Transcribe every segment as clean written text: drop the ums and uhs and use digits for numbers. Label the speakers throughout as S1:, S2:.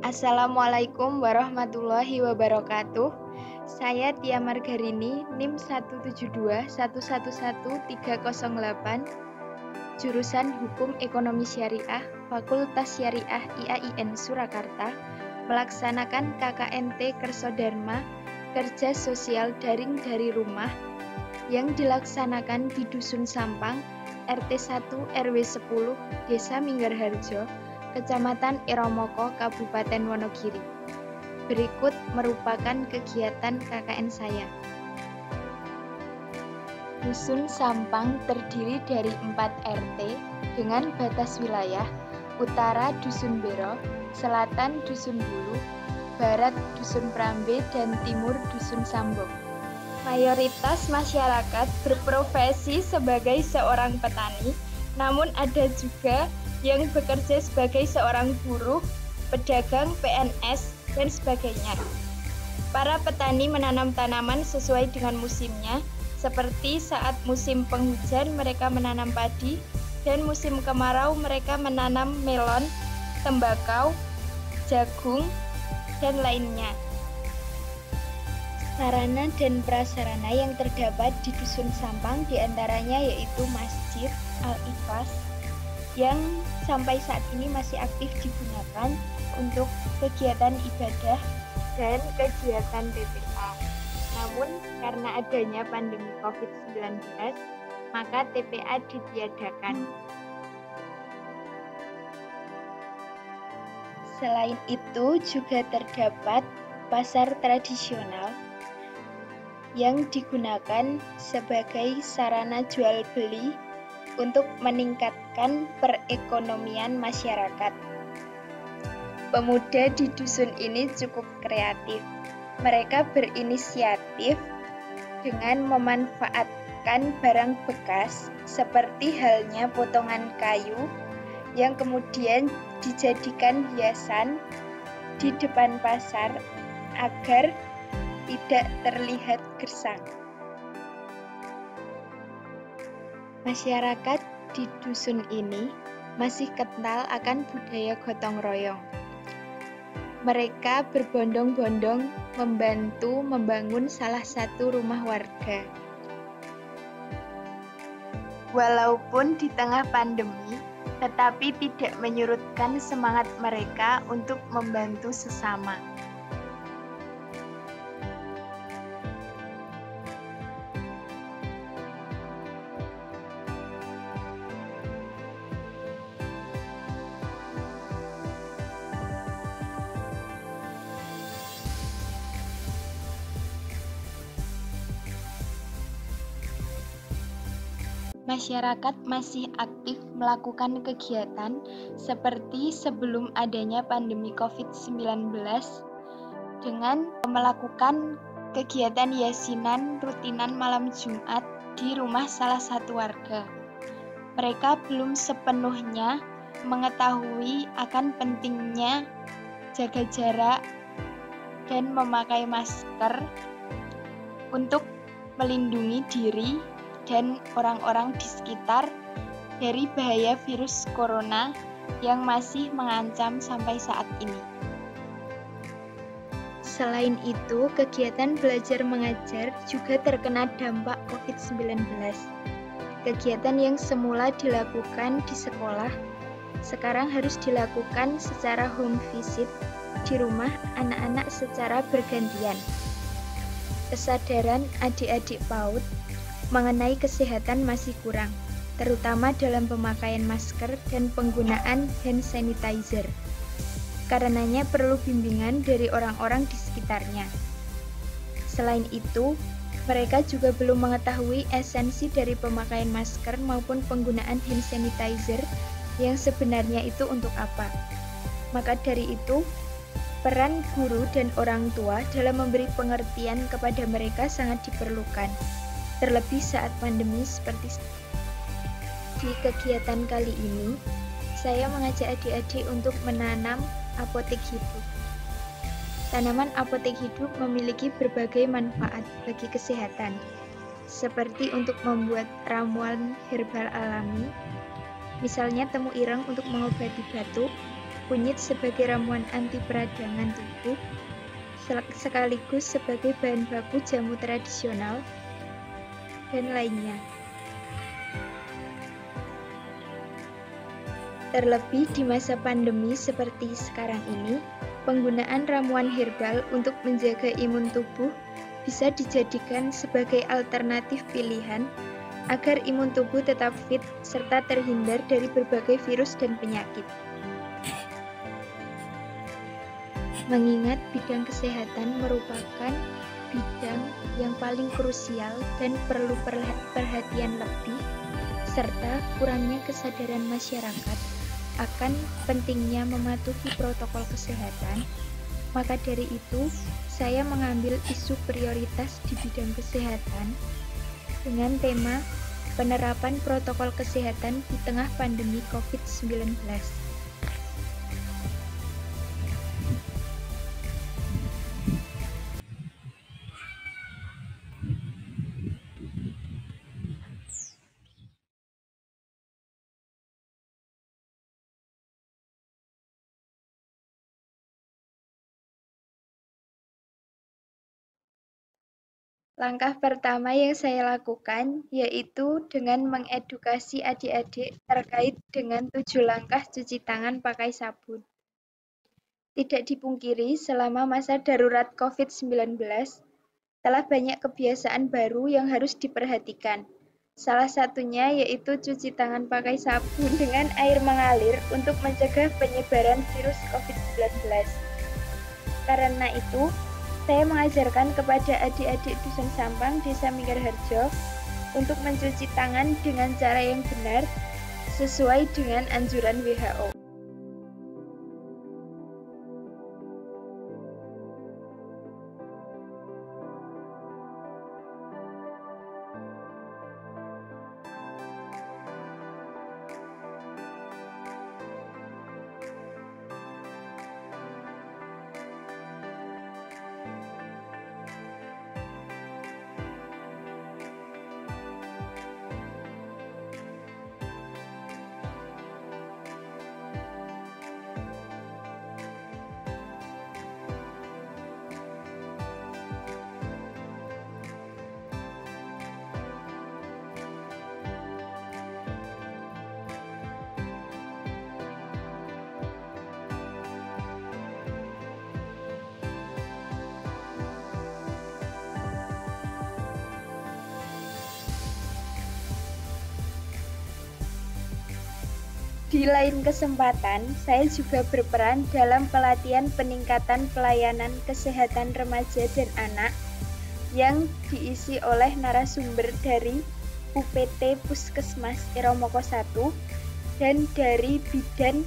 S1: Assalamualaikum warahmatullahi wabarakatuh. Saya Tia Margarini, NIM 172111308, jurusan Hukum Ekonomi Syariah, Fakultas Syariah IAIN Surakarta, melaksanakan KKNT Kersodharma, Kerja Sosial Daring dari Rumah, yang dilaksanakan di Dusun Sampang, RT 1 RW 10, Desa Minggarharjo, Kecamatan Iromoko, Kabupaten Wonogiri. Berikut merupakan kegiatan KKN saya. Dusun Sampang terdiri dari 4 RT dengan batas wilayah: utara Dusun Bero, selatan Dusun Bulu, barat Dusun Prambe, dan timur Dusun Sambong. Mayoritas masyarakat berprofesi sebagai seorang petani, namun ada juga yang bekerja sebagai seorang buruh, pedagang, PNS, dan sebagainya. Para petani menanam tanaman sesuai dengan musimnya, seperti saat musim penghujan mereka menanam padi, dan musim kemarau mereka menanam melon, tembakau, jagung, dan lainnya. Sarana dan prasarana yang terdapat di Dusun Sampang diantaranya yaitu Masjid Al-Ikhlas, yang sampai saat ini masih aktif digunakan untuk kegiatan ibadah dan kegiatan TPA. Namun karena adanya pandemi COVID-19, maka TPA ditiadakan. Selain itu juga terdapat pasar tradisional yang digunakan sebagai sarana jual beli untuk meningkatkan perekonomian masyarakat. Pemuda di dusun ini cukup kreatif. Mereka berinisiatif dengan memanfaatkan barang bekas seperti halnya potongan kayu yang kemudian dijadikan hiasan di depan pasar agar tidak terlihat gersang. Masyarakat di dusun ini masih kental akan budaya gotong royong. Mereka berbondong-bondong membantu membangun salah satu rumah warga. Walaupun di tengah pandemi, tetapi tidak menyurutkan semangat mereka untuk membantu sesama. Masyarakat masih aktif melakukan kegiatan seperti sebelum adanya pandemi COVID-19 dengan melakukan kegiatan yasinan rutinan malam Jumat di rumah salah satu warga. Mereka belum sepenuhnya mengetahui akan pentingnya jaga jarak dan memakai masker untuk melindungi diri dan orang-orang di sekitar dari bahaya virus corona yang masih mengancam sampai saat ini. Selain itu, kegiatan belajar mengajar juga terkena dampak COVID-19. Kegiatan yang semula dilakukan di sekolah, sekarang harus dilakukan secara home visit di rumah anak-anak secara bergantian. Kesadaran adik-adik PAUD mengenai kesehatan masih kurang, terutama dalam pemakaian masker dan penggunaan hand sanitizer. Karenanya perlu bimbingan dari orang-orang di sekitarnya. Selain itu, mereka juga belum mengetahui esensi dari pemakaian masker maupun penggunaan hand sanitizer yang sebenarnya itu untuk apa. Maka dari itu, peran guru dan orang tua dalam memberi pengertian kepada mereka sangat diperlukan. Terlebih saat pandemi seperti di kegiatan kali ini, saya mengajak adik-adik untuk menanam apotek hidup. Tanaman apotek hidup memiliki berbagai manfaat bagi kesehatan, seperti untuk membuat ramuan herbal alami, misalnya temu ireng untuk mengobati batuk, kunyit sebagai ramuan anti peradangan tubuh, sekaligus sebagai bahan baku jamu tradisional, dan lainnya. Terlebih di masa pandemi seperti sekarang ini, penggunaan ramuan herbal untuk menjaga imun tubuh bisa dijadikan sebagai alternatif pilihan agar imun tubuh tetap fit serta terhindar dari berbagai virus dan penyakit. Mengingat bidang kesehatan merupakan bidang yang paling krusial dan perlu perhatian lebih, serta kurangnya kesadaran masyarakat akan pentingnya mematuhi protokol kesehatan, maka dari itu saya mengambil isu prioritas di bidang kesehatan dengan tema penerapan protokol kesehatan di tengah pandemi COVID-19. Langkah pertama yang saya lakukan yaitu dengan mengedukasi adik-adik terkait dengan 7 langkah cuci tangan pakai sabun. Tidak dipungkiri, selama masa darurat COVID-19, telah banyak kebiasaan baru yang harus diperhatikan. Salah satunya yaitu cuci tangan pakai sabun dengan air mengalir untuk mencegah penyebaran virus COVID-19. Karena itu, saya mengajarkan kepada adik-adik Dusun Sampang, Desa Minggarharjo, untuk mencuci tangan dengan cara yang benar, sesuai dengan anjuran WHO. Di lain kesempatan, saya juga berperan dalam pelatihan peningkatan pelayanan kesehatan remaja dan anak yang diisi oleh narasumber dari UPT Puskesmas Iromoko 1 dan dari bidan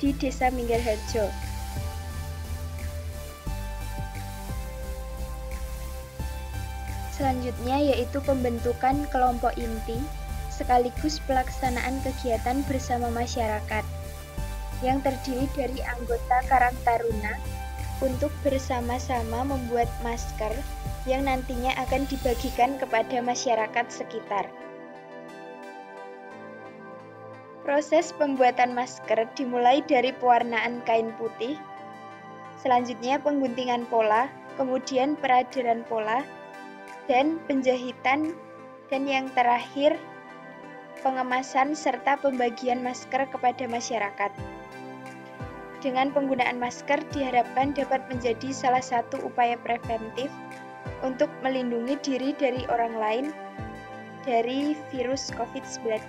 S1: di Desa Minggarharjo. Selanjutnya yaitu pembentukan kelompok inti sekaligus pelaksanaan kegiatan bersama masyarakat yang terdiri dari anggota Karang Taruna untuk bersama-sama membuat masker yang nantinya akan dibagikan kepada masyarakat sekitar. Proses pembuatan masker dimulai dari pewarnaan kain putih, selanjutnya pengguntingan pola, kemudian peraderan pola, dan penjahitan, dan yang terakhir pengemasan serta pembagian masker kepada masyarakat. Dengan penggunaan masker diharapkan dapat menjadi salah satu upaya preventif untuk melindungi diri dari orang lain dari virus COVID-19.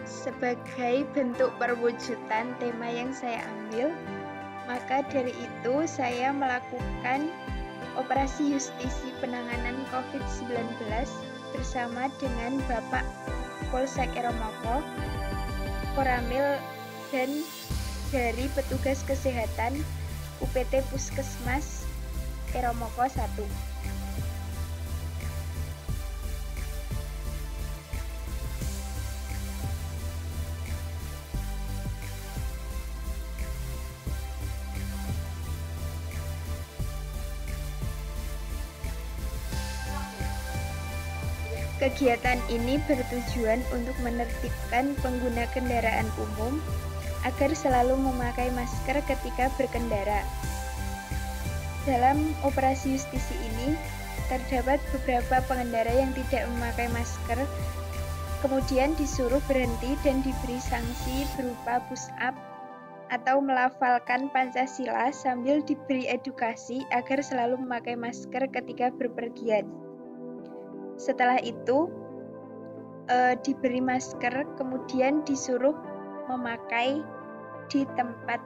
S1: Sebagai bentuk perwujudan tema yang saya ambil, maka dari itu saya melakukan operasi justisi penanganan COVID-19 bersama dengan Bapak Polsek Iromoko, Koramil, dan dari petugas kesehatan UPT Puskesmas Iromoko 1. Kegiatan ini bertujuan untuk menertibkan pengguna kendaraan umum agar selalu memakai masker ketika berkendara. Dalam operasi justisi ini, terdapat beberapa pengendara yang tidak memakai masker, kemudian disuruh berhenti dan diberi sanksi berupa push up atau melafalkan Pancasila sambil diberi edukasi agar selalu memakai masker ketika berpergian. Setelah itu, diberi masker, kemudian disuruh memakai di tempat.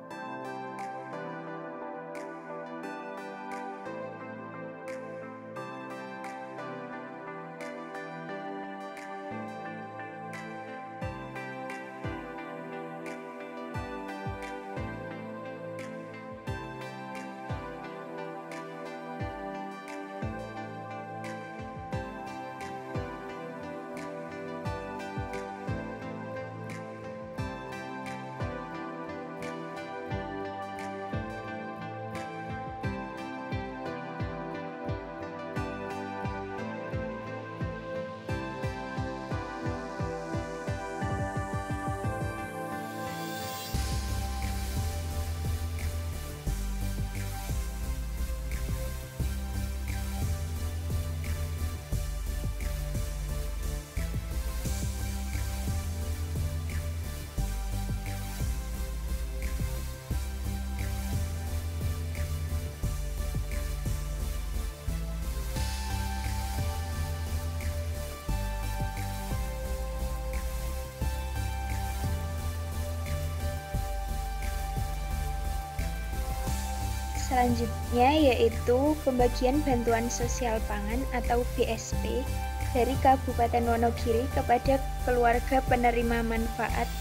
S1: Selanjutnya yaitu pembagian bantuan sosial pangan atau BSP dari Kabupaten Wonogiri kepada keluarga penerima manfaat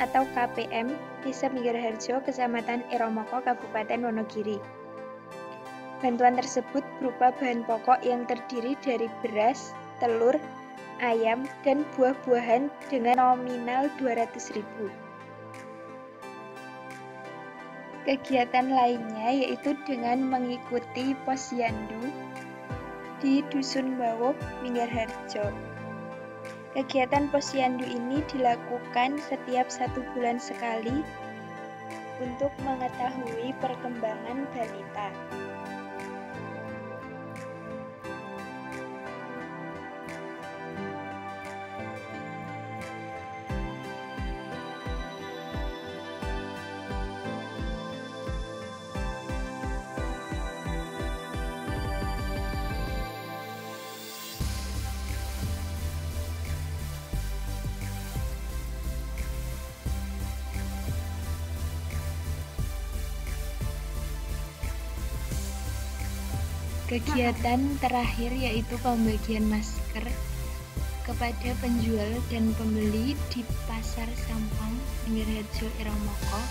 S1: atau KPM Desa Minggarharjo, Kecamatan Eromoko, Kabupaten Wonogiri. Bantuan tersebut berupa bahan pokok yang terdiri dari beras, telur, ayam, dan buah-buahan dengan nominal 200.000. Kegiatan lainnya yaitu dengan mengikuti posyandu di Dusun Bawoh, Minggarharjo. Kegiatan posyandu ini dilakukan setiap 1 bulan sekali untuk mengetahui perkembangan balita. Kegiatan terakhir yaitu pembagian masker kepada penjual dan pembeli di Pasar Sampang Minggarharjo Eromoko